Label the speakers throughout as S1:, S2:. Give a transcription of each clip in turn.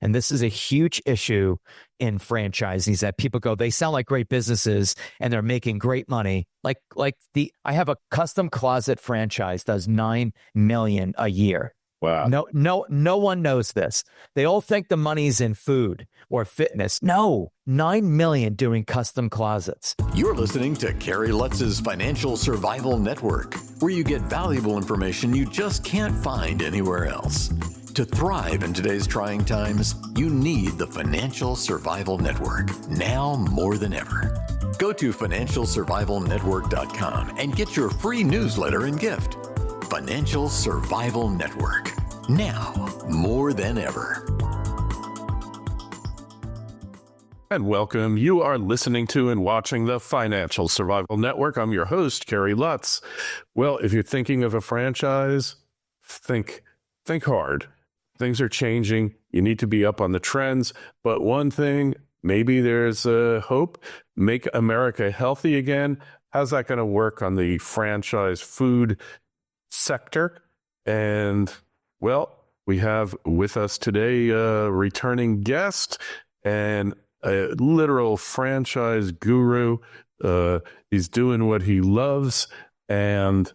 S1: And this is a huge issue in franchisees that people go, they sound like great businesses and they're making great money. I have a custom closet franchise does $9 million a year.
S2: Wow.
S1: No one knows this. They all think the money's in food or fitness. No, $9 million doing custom closets.
S3: You're listening to Kerry Lutz's Financial Survival Network, where you get valuable information you just can't find anywhere else. To thrive in today's trying times, you need the Financial Survival Network, now more than ever. Go to financialsurvivalnetwork.com and get your free newsletter and gift. Financial Survival Network, now more than ever.
S2: And welcome. You are listening to and watching the Financial Survival Network. I'm your host, Kerry Lutz. Well, if you're thinking of a franchise, think hard. Things are changing. You need to be up on the trends. But one thing, maybe there's a hope. Make America healthy again. How's that going to work on the franchise food sector? And, well, we have with us today a returning guest and a literal franchise guru. He's doing what he loves, and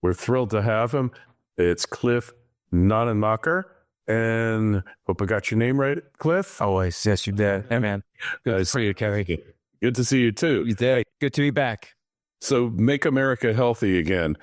S2: we're thrilled to have him. It's Cliff Nonnenmacher. And hope I got your name right, Cliff.
S1: Always. Yes, you did. Hey, man.
S2: Good
S1: for you, Kerry.
S2: Good to see you, too.
S1: You did. Good to be back.
S2: So make America healthy again.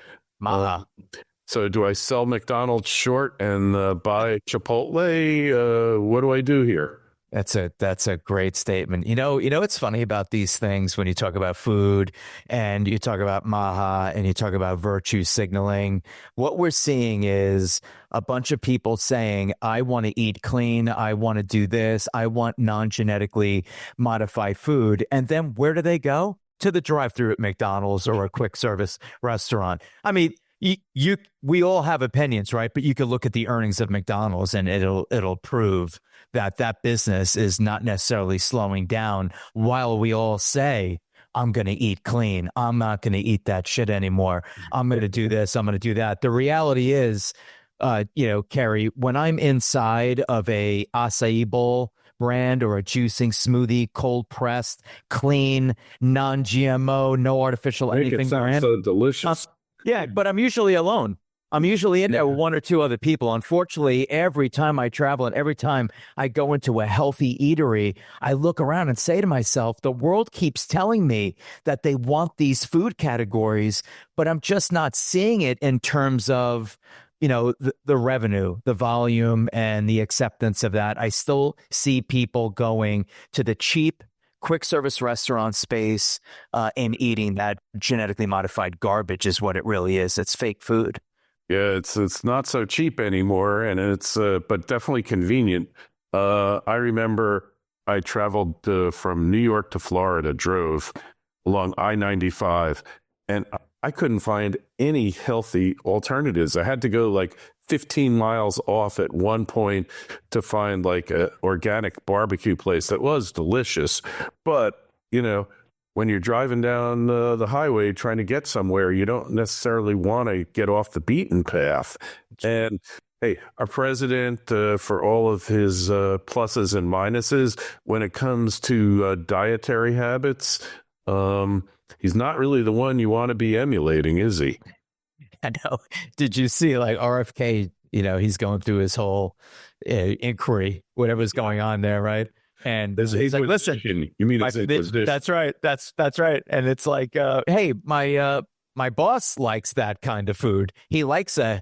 S2: So do I sell McDonald short and buy Chipotle? What do I do here?
S1: That's a great statement. You know, it's funny about these things when you talk about food and you talk about Maha and you talk about virtue signaling. What we're seeing is a bunch of people saying, I want to eat clean. I want to do this. I want non-genetically modified food. And then where do they go? To the drive-thru at McDonald's or a quick service restaurant. I mean, we all have opinions, right? But you could look at the earnings of McDonald's and it'll prove that business is not necessarily slowing down while we all say, I'm going to eat clean. I'm not going to eat that shit anymore. I'm going to do this. I'm going to do that. The reality is, Kerry, when I'm inside of a acai bowl brand or a juicing smoothie, cold pressed, clean, non-GMO, no artificial anything.
S2: It sounds so delicious.
S1: Yeah, but I'm usually alone. I'm usually in there with one or two other people. Unfortunately, every time I travel and every time I go into a healthy eatery, I look around and say to myself, the world keeps telling me that they want these food categories, but I'm just not seeing it in terms of, the revenue, the volume, and the acceptance of that. I still see people going to the cheap quick service restaurant space and eating that genetically modified garbage is what it really is. It's fake food.
S2: Yeah, it's not so cheap anymore, and it's but definitely convenient. I remember I traveled from New York to Florida, drove along I-95, and I couldn't find any healthy alternatives. I had to go like 15 miles off at one point to find like an organic barbecue place that was delicious. But, when you're driving down the highway trying to get somewhere, you don't necessarily want to get off the beaten path. And hey, our president, for all of his pluses and minuses, when it comes to dietary habits, he's not really the one you want to be emulating, is he?
S1: I know. Did you see like RFK, he's going through his whole inquiry, whatever's going on there, right? And he's like, listen,
S2: you mean
S1: that's right. That's right. And it's like, hey, my boss likes that kind of food. He likes a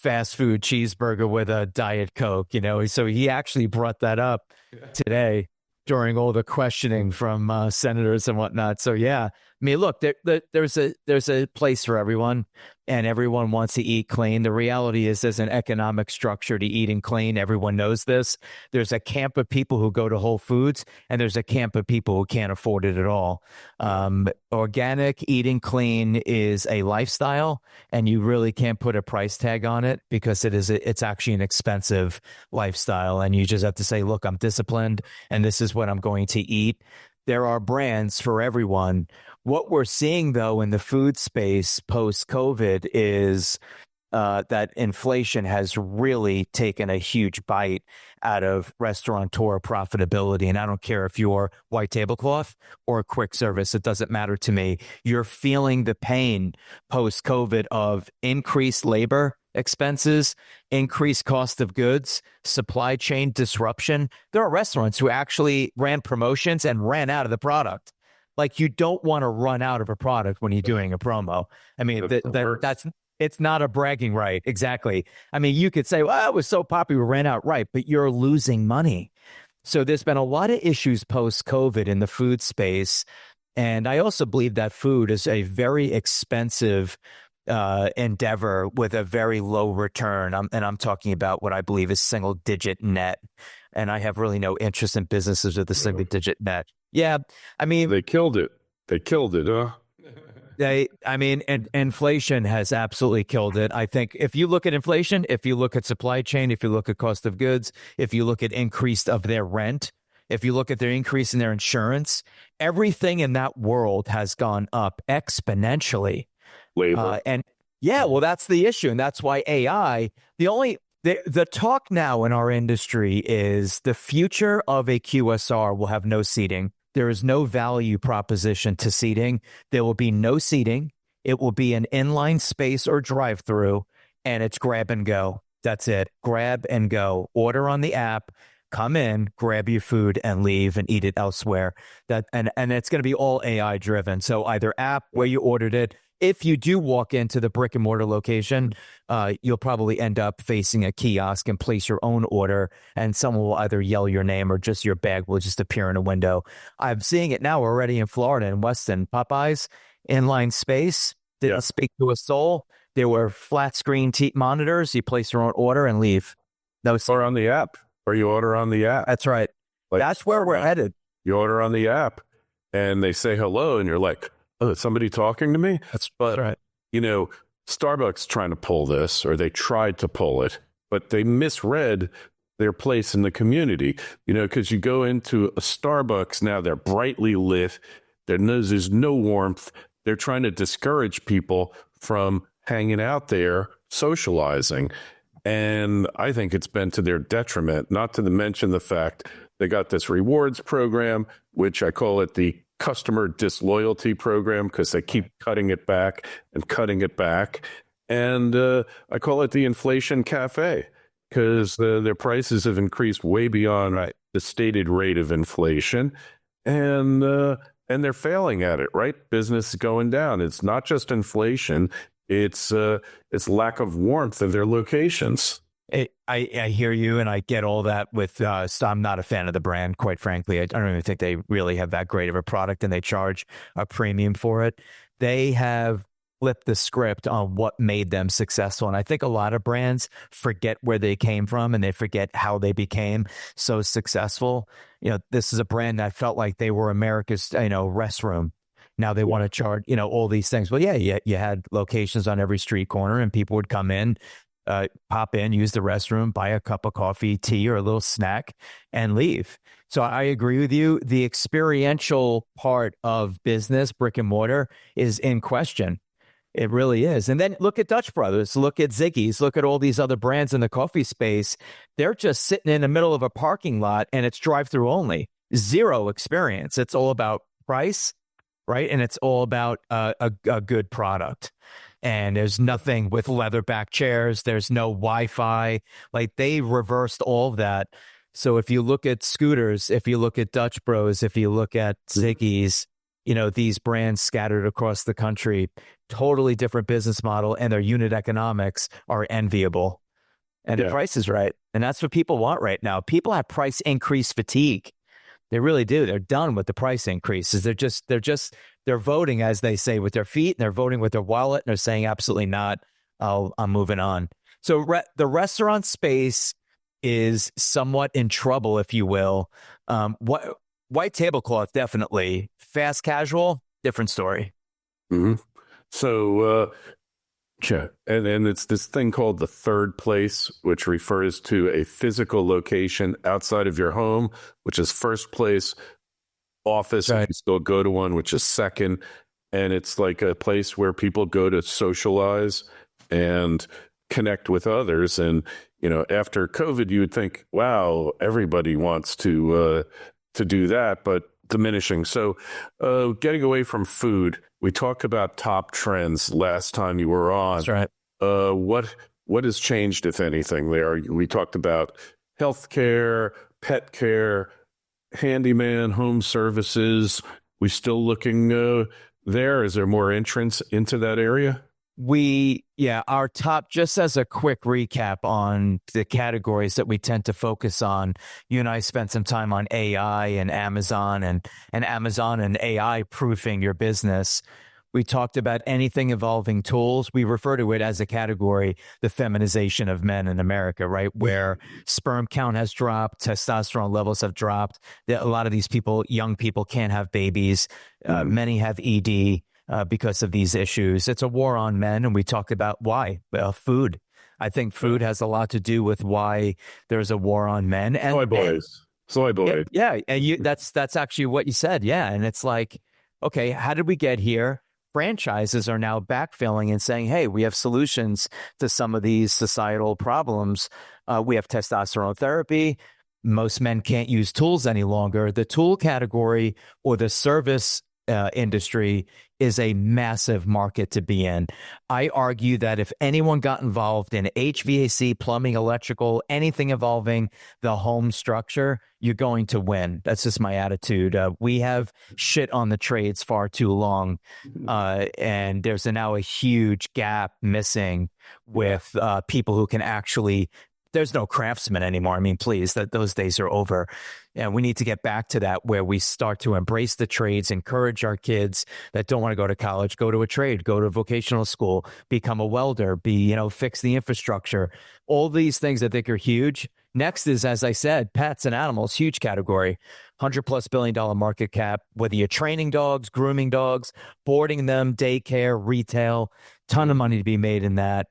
S1: fast food cheeseburger with a Diet Coke, so he actually brought that up today during all the questioning from senators and whatnot. So, yeah, I mean, look, there's a place for everyone, and everyone wants to eat clean. The reality is there's an economic structure to eating clean. Everyone knows this. There's a camp of people who go to Whole Foods, and there's a camp of people who can't afford it at all. Organic eating clean is a lifestyle, and you really can't put a price tag on it because it's actually an expensive lifestyle. And you just have to say, look, I'm disciplined, and this is what I'm going to eat. There are brands for everyone. What we're seeing, though, in the food space post-COVID is that inflation has really taken a huge bite out of restaurateur profitability. And I don't care if you're white tablecloth or quick service, it doesn't matter to me. You're feeling the pain post-COVID of increased labor expenses, increased cost of goods, supply chain disruption. There are restaurants who actually ran promotions and ran out of the product. Like, you don't want to run out of a product when you're doing a promo. I mean, it's not a bragging right. Exactly. I mean, you could say, well, it was so popular, we ran out, right, but you're losing money. So there's been a lot of issues post-COVID in the food space. And I also believe that food is a very expensive endeavor with a very low return. I'm talking about what I believe is single digit net. And I have really no interest in businesses with a single digit net. Yeah. I mean,
S2: they killed it. Huh?
S1: And inflation has absolutely killed it. I think if you look at inflation, if you look at supply chain, if you look at cost of goods, if you look at increase of their rent, if you look at their increase in their insurance, everything in that world has gone up exponentially.
S2: Labor.
S1: Well, that's the issue. And that's why AI, the talk now in our industry is the future of a QSR will have no seating. There is no value proposition to seating. There will be no seating. It will be an inline space or drive-through, and it's grab and go. That's it. Grab and go. Order on the app, come in, grab your food, and leave and eat it elsewhere. And it's going to be all AI driven. So either app where you ordered it. If you do walk into the brick and mortar location, you'll probably end up facing a kiosk and place your own order, and someone will either yell your name or just your bag will just appear in a window. I'm seeing it now already in Florida and Weston. Popeyes, inline space, didn't speak to a soul. There were flat screen monitors. You place your own order and leave.
S2: Or on the app, or you order on the app.
S1: That's right. That's where we're headed.
S2: You order on the app, and they say hello, and you're like, oh, is somebody talking to me?
S1: That's right.
S2: You know, Starbucks trying to pull this, or they tried to pull it, but they misread their place in the community. You know, because you go into a Starbucks now, they're brightly lit. There's no warmth. They're trying to discourage people from hanging out there, socializing. And I think it's been to their detriment, not to mention the fact they got this rewards program, which I call it the customer disloyalty program, because they keep cutting it back and cutting it back. And I call it the inflation cafe, because their prices have increased way beyond the stated rate of inflation. And they're failing at it, right? Business is going down. It's not just inflation. It's lack of warmth of their locations.
S1: I hear you, and I get all that with, I'm not a fan of the brand, quite frankly. I don't even think they really have that great of a product, and they charge a premium for it. They have flipped the script on what made them successful. And I think a lot of brands forget where they came from, and they forget how they became so successful. You know, this is a brand that felt like they were America's, restroom. Now they want to charge, all these things. Well, you had locations on every street corner, and people would come in, pop in, use the restroom, buy a cup of coffee, tea, or a little snack, and leave. So I agree with you. The experiential part of business, brick and mortar, is in question. It really is. And then look at Dutch Brothers, look at Ziggy's, look at all these other brands in the coffee space. They're just sitting in the middle of a parking lot, and it's drive-through only. Zero experience. It's all about price, right? And it's all about a good product. And there's nothing with leatherback chairs. There's no Wi-Fi. Like, they reversed all of that. So if you look at Scooters, if you look at Dutch Bros, if you look at Ziggy's, these brands scattered across the country, totally different business model, and their unit economics are enviable. And the price is right. And that's what people want right now. People have price increase fatigue. They really do. They're done with the price increases. They're voting, as they say, with their feet, and they're voting with their wallet, and they're saying, absolutely not. I'm moving on. So the restaurant space is somewhat in trouble, if you will. White tablecloth, definitely. Fast casual, different story.
S2: Mm-hmm. So, and it's this thing called the third place, which refers to a physical location outside of your home, which is first place. Office, right. You still go to one, which is second. And it's like a place where people go to socialize and connect with others. And, after COVID, you would think, wow, everybody wants to do that, but diminishing. So getting away from food, we talked about top trends last time you were on.
S1: That's right.
S2: What has changed, if anything, there? We talked about healthcare, pet care, handyman, home services. We still looking there? Is there more entrance into that area?
S1: Our top, just as a quick recap on the categories that we tend to focus on, you and I spent some time on AI and Amazon and Amazon and AI proofing your business. We talked about anything involving tools. We refer to it as a category, the feminization of men in America, right? Where sperm count has dropped, testosterone levels have dropped. A lot of these people, young people, can't have babies. Many have ED. Because of these issues. It's a war on men, and we talk about why. Food. I think food has a lot to do with why there's a war on men. And
S2: Soy boys.
S1: Yeah, and that's actually what you said. Yeah, and it's like, okay, how did we get here? Franchises are now backfilling and saying, hey, we have solutions to some of these societal problems. We have testosterone therapy. Most men can't use tools any longer. The tool category or the service industry is a massive market to be in. I argue that if anyone got involved in HVAC, plumbing, electrical, anything involving the home structure, you're going to win. That's just my attitude. We have shit on the trades far too long, and there's now a huge gap missing with people who can actually. There's no craftsmen anymore. I mean, please, those days are over. And we need to get back to that where we start to embrace the trades, encourage our kids that don't want to go to college, go to a trade, go to a vocational school, become a welder, fix the infrastructure. All these things I think are huge. Next is, as I said, pets and animals, huge category, $100+ billion market cap, whether you're training dogs, grooming dogs, boarding them, daycare, retail, ton of money to be made in that.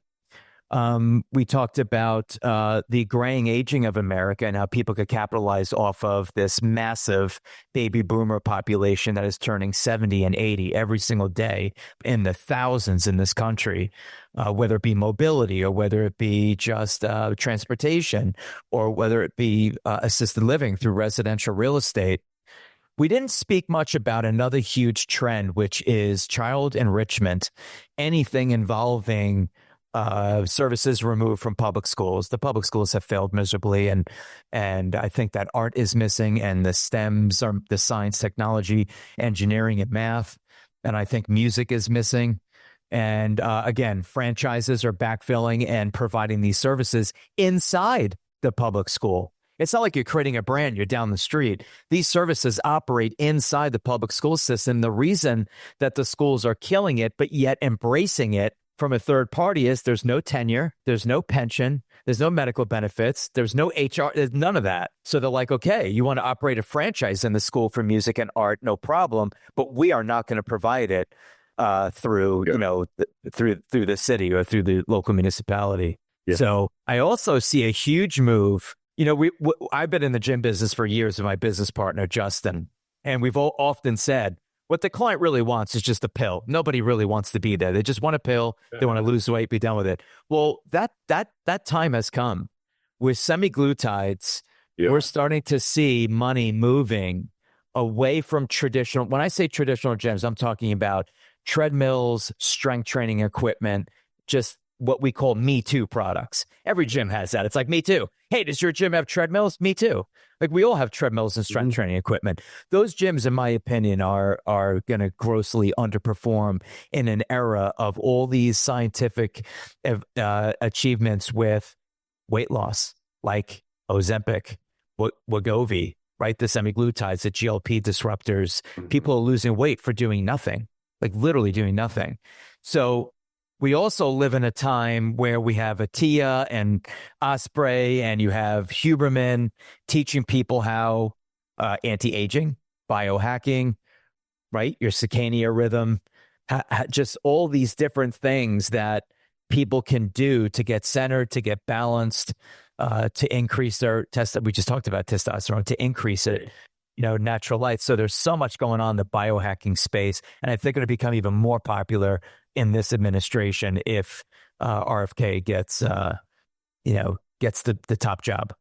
S1: We talked about the graying aging of America and how people could capitalize off of this massive baby boomer population that is turning 70 and 80 every single day in the thousands in this country, whether it be mobility or whether it be just transportation or whether it be assisted living through residential real estate. We didn't speak much about another huge trend, which is child enrichment, anything involving services removed from public schools. The public schools have failed miserably, and I think that art is missing, and the STEMs are the science, technology, engineering, and math, and I think music is missing. And again, franchises are backfilling and providing these services inside the public school. It's not like you're creating a brand, you're down the street. These services operate inside the public school system. The reason that the schools are killing it, but yet embracing it from a third party is there's no tenure, there's no pension, there's no medical benefits, there's no HR, there's none of that. So they're like, okay, you want to operate a franchise in the school for music and art, no problem, but we are not going to provide it through the city or through the local municipality. Yeah. So I also see a huge move. I've been in the gym business for years with my business partner, Justin, and we've often said, what the client really wants is just a pill. Nobody really wants to be there. They just want a pill. They want to lose weight, be done with it. Well, that time has come. With semaglutides, we're starting to see money moving away from traditional. When I say traditional gyms, I'm talking about treadmills, strength training equipment, just what we call Me Too products. Every gym has that. It's like, Me Too. Hey, does your gym have treadmills? Me too. Like, we all have treadmills and strength training equipment. Those gyms, in my opinion, are going to grossly underperform in an era of all these scientific achievements with weight loss, like Ozempic, Wegovy, right? The semaglutides, the GLP disruptors. People are losing weight for doing nothing, like literally doing nothing. So we also live in a time where we have Attia and Osprey, and you have Huberman teaching people how anti-aging, biohacking, right? Your circadian rhythm, just all these different things that people can do to get centered, to get balanced, to increase their we just talked about testosterone, to increase it, natural light. So there's so much going on in the biohacking space, and I think it'll become even more popular in this administration if RFK gets the top job.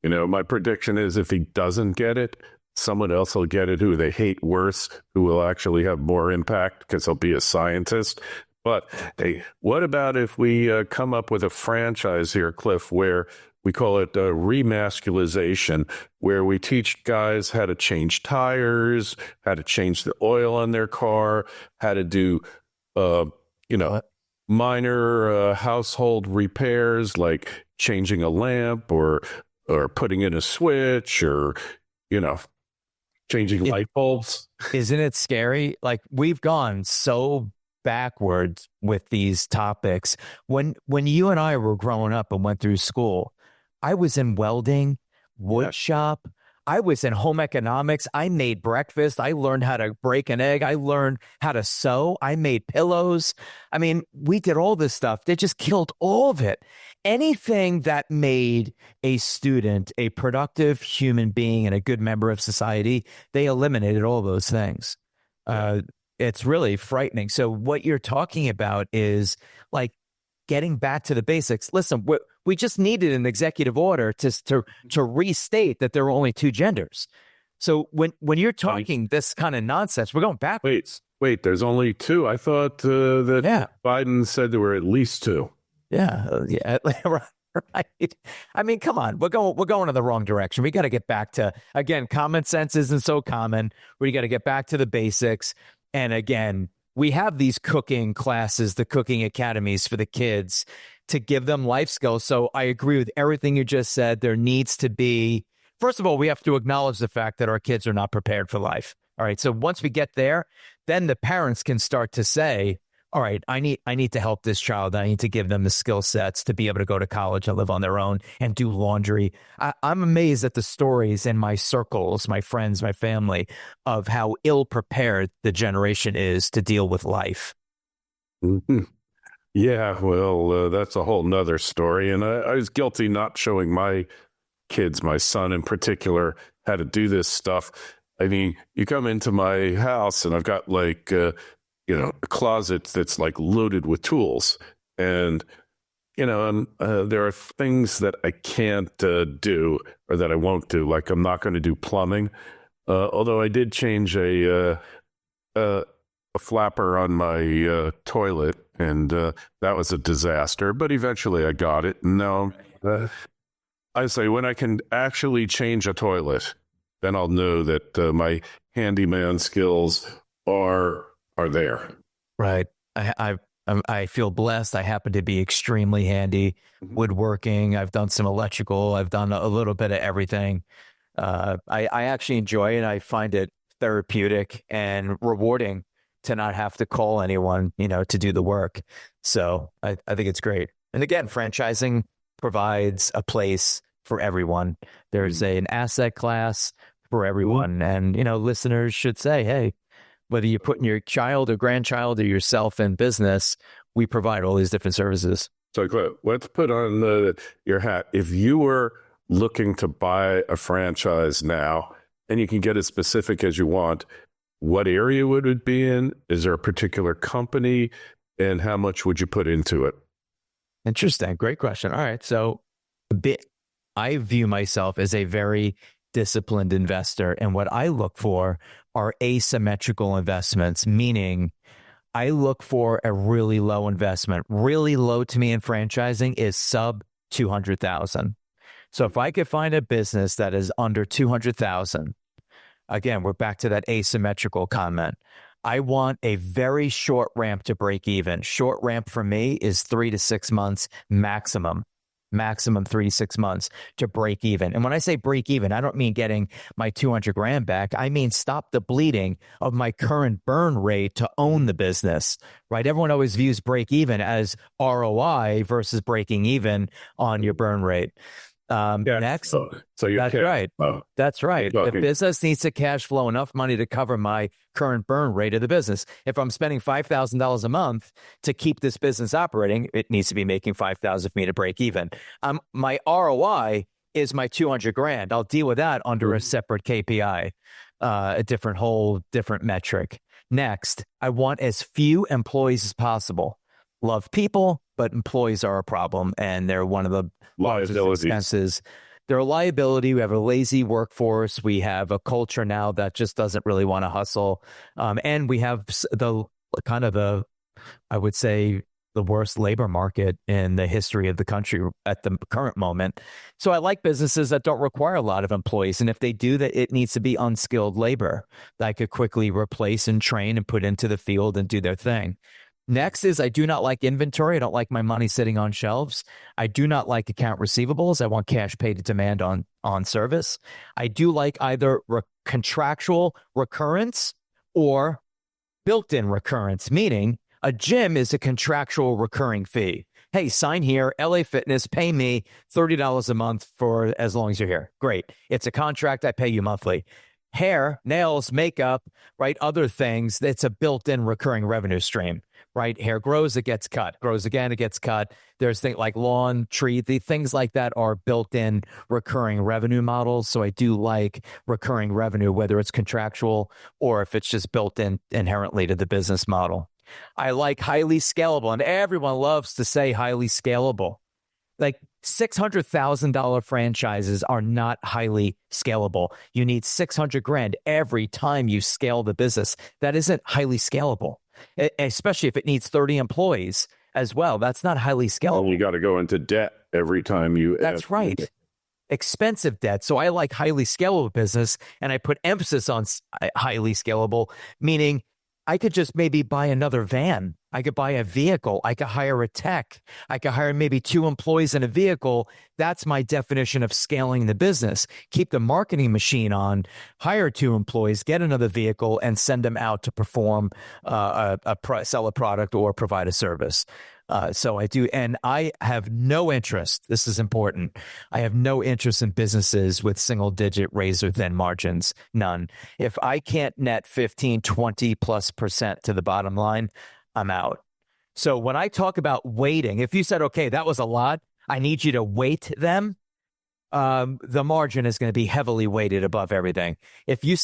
S2: My prediction is if he doesn't get it, someone else will get it who they hate worse, who will actually have more impact because he'll be a scientist. But hey, what about if we come up with a franchise here, Cliff, where we call it remasculization, where we teach guys how to change tires, how to change the oil on their car, how to do, minor household repairs like changing a lamp or putting in a switch or, changing light bulbs.
S1: Isn't it scary? Like, we've gone so backwards with these topics. When you and I were growing up and went through school, I was in welding, wood shop. I was in home economics. I made breakfast. I learned how to break an egg. I learned how to sew. I made pillows. I mean, we did all this stuff. They just killed all of it. Anything that made a student a productive human being and a good member of society, they eliminated all those things. It's really frightening. So what you're talking about is like getting back to the basics. Listen, we just needed an executive order to restate that there are only two genders. So when you're talking this kind of nonsense, we're going backwards.
S2: Wait, there's only two? I thought that Biden said there were at least two.
S1: Yeah, right. I mean, come on, we're going in the wrong direction. We got to get back to, again, common sense isn't so common. We got to get back to the basics. And again, we have these cooking classes, the cooking academies for the kids to give them life skills. So I agree with everything you just said. There needs to be, first of all, we have to acknowledge the fact that our kids are not prepared for life. All right. So once we get there, then the parents can start to say, all right, I need to help this child. I need to give them the skill sets to be able to go to college and live on their own and do laundry. I'm amazed at the stories in my circles, my friends, my family, of how ill prepared the generation is to deal with life.
S2: Mm-hmm. Yeah, well, that's a whole nother story. And I was guilty not showing my kids, my son in particular, how to do this stuff. I mean, you come into my house and I've got like, a closet that's like loaded with tools. And, there are things that I can't do or that I won't do. Like I'm not going to do plumbing. Although I did change a flapper on my toilet, and that was a disaster. But eventually I got it. No, I say when I can actually change a toilet, then I'll know that my handyman skills are there.
S1: Right. I feel blessed. I happen to be extremely handy. Woodworking. I've done some electrical. I've done a little bit of everything. I actually enjoy it. I find it therapeutic and rewarding to not have to call anyone, to do the work. So I think it's great. And again, franchising provides a place for everyone. There's an asset class for everyone. And, listeners should say, hey, whether you're putting your child or grandchild or yourself in business, we provide all these different services.
S2: So let's put on your hat. If you were looking to buy a franchise now, and you can get as specific as you want, what area would it be in? Is there a particular company? And how much would you put into it?
S1: Interesting. Great question. All right. So I view myself as a very disciplined investor. And what I look for are asymmetrical investments, meaning I look for a really low investment. Really low to me in franchising is sub 200,000. So if I could find a business that is under 200,000, again, we're back to that asymmetrical comment. I want a very short ramp to break even. Short ramp for me is 3 to 6 months maximum 3 to 6 months to break even. And when I say break even, I don't mean getting my 200 grand back. I mean, stop the bleeding of my current burn rate to own the business, right? Everyone always views break even as ROI versus breaking even on your burn rate. Next.
S2: So
S1: that's right. That's right. The business needs to cash flow enough money to cover my current burn rate of the business. If I'm spending $5,000 a month to keep this business operating, it needs to be making $5,000 for me to break even. My ROI is my 200 grand. I'll deal with that under a separate KPI, a different metric. Next, I want as few employees as possible. love people, but employees are a problem, and they're one of the largest expenses. They're a liability. We have a lazy workforce. We have a culture now that just doesn't really want to hustle. And we have I would say, the worst labor market in the history of the country at the current moment. So I like businesses that don't require a lot of employees. And if they do that, it needs to be unskilled labor that I could quickly replace and train and put into the field and do their thing. Next is I do not like inventory. I don't like my money sitting on shelves. I do not like account receivables. I want cash paid to demand on service. I do like either contractual recurrence or built-in recurrence, meaning a gym is a contractual recurring fee. Hey, sign here, LA Fitness, pay me $30 a month for as long as you're here. Great. It's a contract. I pay you monthly. Hair, nails, makeup, right? Other things, it's a built-in recurring revenue stream, right? Hair grows, it gets cut. Grows again, it gets cut. There's things like lawn, tree, the things like that are built-in recurring revenue models. So I do like recurring revenue, whether it's contractual or if it's just built in inherently to the business model. I like highly scalable, and everyone loves to say highly scalable. Like $600,000 franchises are not highly scalable. You need $600,000 every time you scale the business. That isn't highly scalable, especially if it needs 30 employees as well. That's not highly scalable.
S2: Well, you got to go into debt every time you.
S1: That's right. Expensive debt. So I like highly scalable business, and I put emphasis on highly scalable, meaning I could just maybe buy another van. I could buy a vehicle. I could hire a tech. I could hire maybe 2 employees in a vehicle. That's my definition of scaling the business. Keep the marketing machine on, hire 2 employees, get another vehicle, and send them out to perform, sell a product or provide a service. So I do, and I have no interest. This is important. I have no interest in businesses with single-digit razor-thin margins. None. If I can't net 15, 20+% to the bottom line, I'm out. So when I talk about weighting, if you said, okay, that was a lot, I need you to weight them, the margin is going to be heavily weighted above everything. If you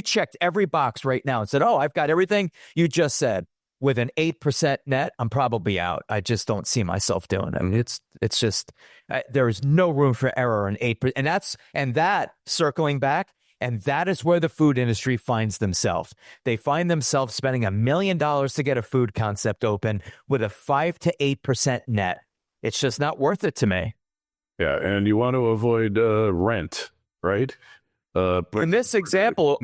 S1: checked every box right now and said, oh, I've got everything you just said, with an 8% net, I'm probably out. I just don't see myself doing it. I mean, it's just there is no room for error in 8%, and that circling back, and that is where the food industry finds themselves. They find themselves spending $1 million to get a food concept open with a 5 to 8% net. It's just not worth it to me.
S2: Yeah, and you want to avoid rent, right?
S1: In this example,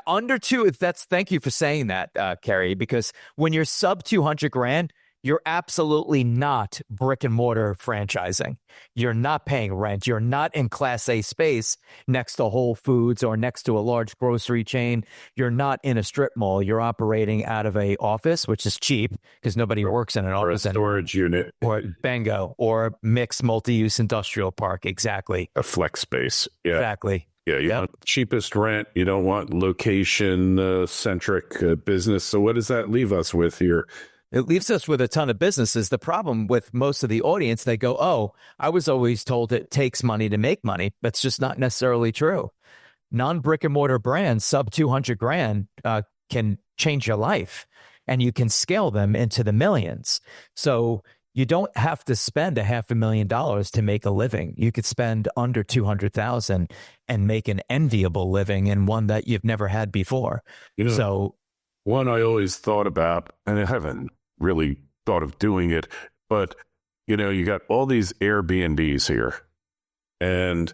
S1: under 2. Thank you for saying that, Kerry, because when you're sub $200,000, you're absolutely not brick and mortar franchising. You're not paying rent. You're not in Class A space next to Whole Foods or next to a large grocery chain. You're not in a strip mall. You're operating out of a office, which is cheap because nobody works in an office.
S2: Or a storage unit.
S1: Or bingo. Or mixed multi-use industrial park. Exactly.
S2: A flex space. Yeah.
S1: Exactly.
S2: Yeah, you want cheapest rent. You don't want location-centric business. So what does that leave us with here?
S1: It leaves us with a ton of businesses. The problem with most of the audience, they go, oh, I was always told it takes money to make money. That's just not necessarily true. Non-brick and mortar brands, sub $200,000, can change your life, and you can scale them into the millions. So you don't have to spend $500,000 to make a living. You could spend under $200,000 and make an enviable living, and one that you've never had before.
S2: One I always thought about, and I haven't really thought of doing it, but you got all these Airbnbs here, and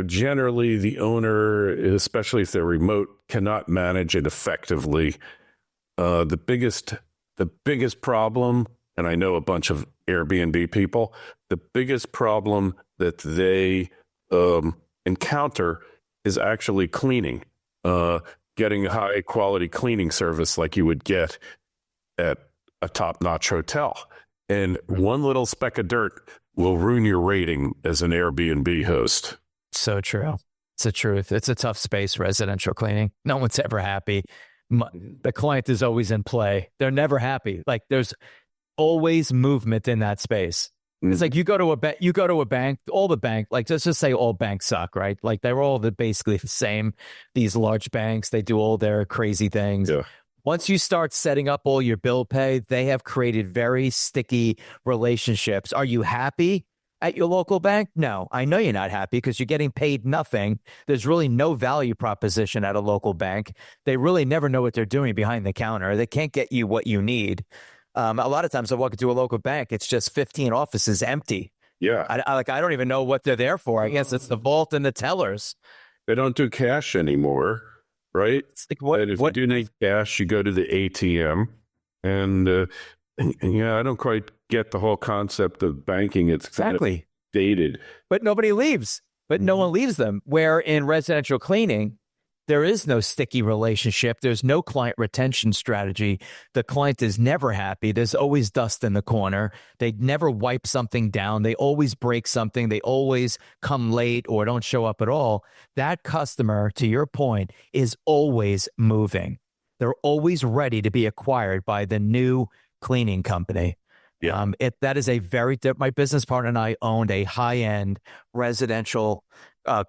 S2: generally the owner, especially if they're remote, cannot manage it effectively. The biggest problem. And I know a bunch of Airbnb people, the biggest problem that they encounter is actually cleaning, getting a high quality cleaning service like you would get at a top-notch hotel. And one little speck of dirt will ruin your rating as an Airbnb host.
S1: So true. It's the truth. It's a tough space, residential cleaning. No one's ever happy. The client is always in play. They're never happy. Like there's always movement in that space. It's like you go to a bank, all the bank, like let's just say all banks suck, right? Like they're all basically the same. These large banks, they do all their crazy things. Yeah. Once you start setting up all your bill pay, they have created very sticky relationships. Are you happy at your local bank? No, I know you're not happy because you're getting paid nothing. There's really no value proposition at a local bank. They really never know what they're doing behind the counter. They can't get you what you need. A lot of times I walk into a local bank, it's just 15 offices empty.
S2: Yeah.
S1: I don't even know what they're there for. I guess it's the vault and the tellers.
S2: They don't do cash anymore, right?
S1: It's like, what?
S2: And if you do need cash, you go to the ATM. And yeah, I don't quite get the whole concept of banking. It's kind of dated.
S1: But nobody leaves. But no one leaves them. Where in residential cleaning, there is no sticky relationship. There's no client retention strategy. The client is never happy. There's always dust in the corner. They never wipe something down. They always break something. They always come late or don't show up at all. That customer, to your point, is always moving. They're always ready to be acquired by the new cleaning company.
S2: Yeah.
S1: That is my business partner and I owned a high-end residential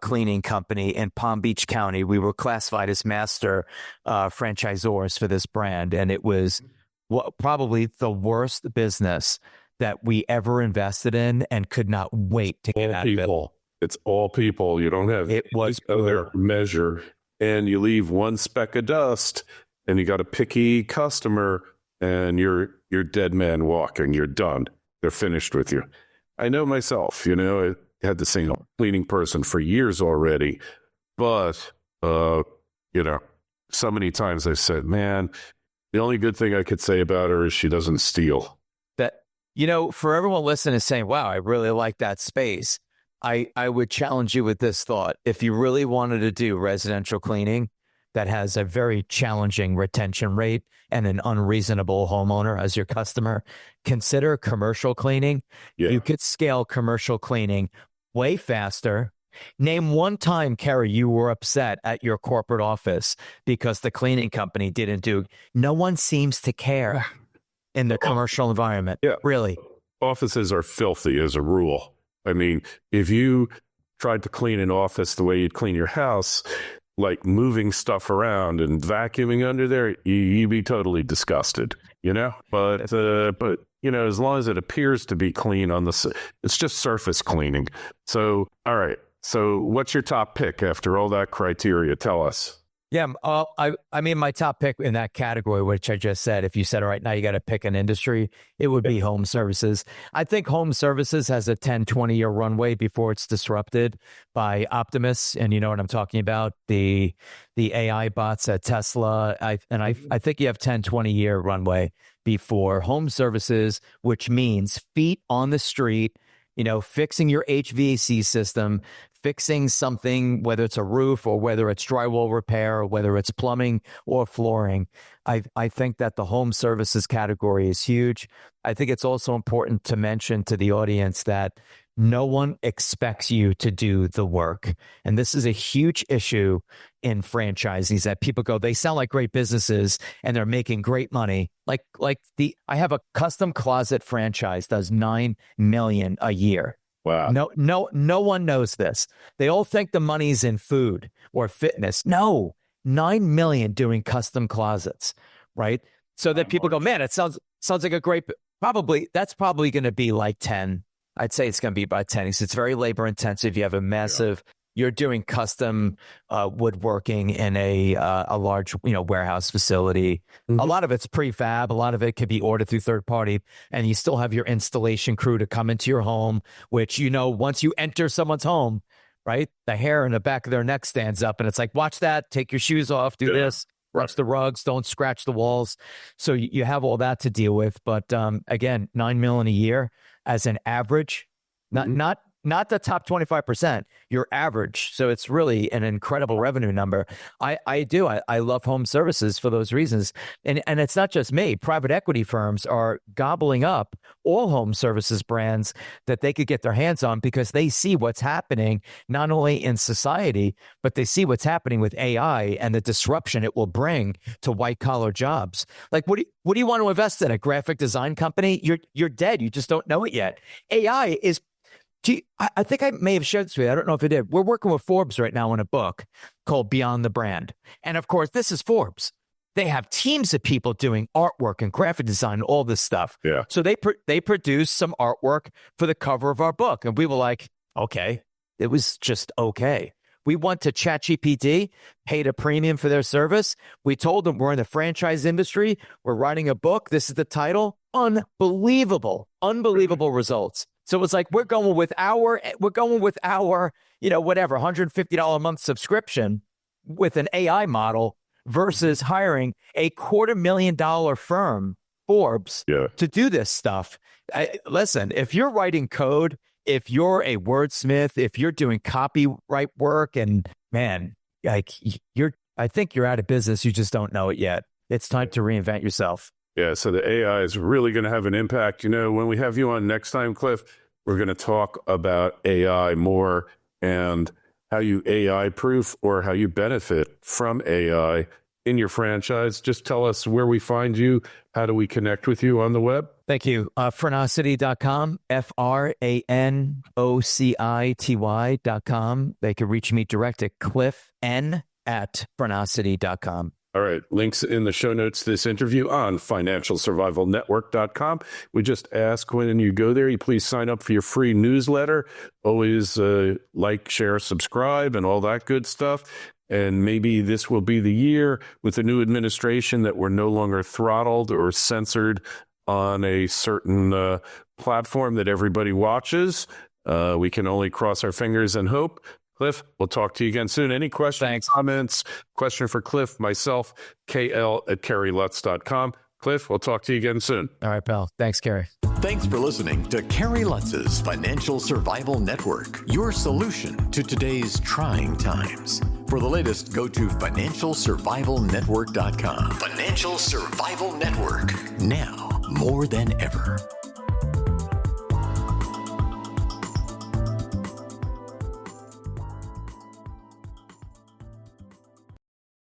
S1: cleaning company in Palm Beach County. We were classified as master franchisors for this brand. And it was probably the worst business that we ever invested in and could not wait to get out of it.
S2: It's all people. You don't have
S1: it was
S2: other measure. And you leave one speck of dust and you got a picky customer and you're dead man walking. You're done. They're finished with you. I know myself, I had the same cleaning person for years already, but, so many times I said, man, the only good thing I could say about her is she doesn't steal.
S1: That, for everyone listening saying, wow, I really like that space. I would challenge you with this thought. If you really wanted to do residential cleaning that has a very challenging retention rate and an unreasonable homeowner as your customer, consider commercial cleaning.
S2: Yeah.
S1: You could scale commercial cleaning way faster. Name one time, Kerry, you were upset at your corporate office because the cleaning company didn't do. No one seems to care in the commercial environment.
S2: Yeah.
S1: Really.
S2: Offices are filthy as a rule. I mean, if you tried to clean an office the way you'd clean your house, like moving stuff around and vacuuming under there, you'd be totally disgusted, But as long as it appears to be clean it's just surface cleaning. So, all right. So, what's your top pick after all that criteria? Tell us.
S1: Yeah, my top pick in that category, which I just said, if you said, all right, now you got to pick an industry, it would be home services. I think home services has a 10, 20-year runway before it's disrupted by Optimus. And you know what I'm talking about, the AI bots at Tesla. I think you have 10, 20-year runway before home services, which means feet on the street, fixing your HVAC system, fixing something, whether it's a roof or whether it's drywall repair or whether it's plumbing or flooring. I think that the home services category is huge. I think it's also important to mention to the audience that no one expects you to do the work. And this is a huge issue in franchisees that people go, they sound like great businesses and they're making great money. I have a custom closet franchise does $9 million a year.
S2: Wow.
S1: No one knows this. They all think the money's in food or fitness. No, $9 million doing custom closets, right? So that people go, man, it sounds like a great, that's probably going to be like 10. I'd say it's going to be about 10. It's very labor intensive. You have a massive, you're doing custom woodworking in a large, warehouse facility. Mm-hmm. A lot of it's prefab. A lot of it could be ordered through third party, and you still have your installation crew to come into your home, which, once you enter someone's home, right, the hair in the back of their neck stands up and it's like, watch that, take your shoes off, do this, brush the rugs, don't scratch the walls. So you have all that to deal with. But again, $9 million a year as an average, not the top 25%, your average. So it's really an incredible revenue number. I love home services for those reasons. And it's not just me. Private equity firms are gobbling up all home services brands that they could get their hands on because they see what's happening, not only in society, but they see what's happening with AI and the disruption it will bring to white collar jobs. Like, what do you want to invest in? A graphic design company? You're dead. You just don't know it yet. AI is I think I may have shared this with you. I don't know if I did. We're working with Forbes right now on a book called Beyond the Brand. And of course, this is Forbes. They have teams of people doing artwork and graphic design, all this stuff.
S2: Yeah.
S1: So they produced some artwork for the cover of our book. And we were like, okay, it was just okay. We went to ChatGPT, paid a premium for their service. We told them we're in the franchise industry. We're writing a book. This is the title. Unbelievable results. So it's like we're going with our, whatever, $150 a month subscription with an AI model versus hiring a $250,000 firm, Forbes, to do this stuff. Listen, if you're writing code, if you're a wordsmith, if you're doing copyright work, and man, I think you're out of business. You just don't know it yet. It's time to reinvent yourself.
S2: Yeah, so the AI is really going to have an impact. When we have you on next time, Cliff, we're going to talk about AI more and how you AI proof or how you benefit from AI in your franchise. Just tell us where we find you. How do we connect with you on the web?
S1: Thank you. Franocity.com, FRANOCITY.com. They can reach me direct at cliffn@franocity.com.
S2: All right. Links in the show notes to this interview on financialsurvivalnetwork.com. We just ask when you go there, you please sign up for your free newsletter. Always like, share, subscribe, and all that good stuff. And maybe this will be the year with the new administration that we're no longer throttled or censored on a certain platform that everybody watches. We can only cross our fingers and hope. Cliff, we'll talk to you again soon. Any questions, comments, question for Cliff, myself, KL@kerrylutz.com. Cliff, we'll talk to you again soon.
S1: All right, pal. Thanks, Kerry.
S3: Thanks for listening to Kerry Lutz's Financial Survival Network, your solution to today's trying times. For the latest, go to financialsurvivalnetwork.com. Financial Survival Network, now more than ever.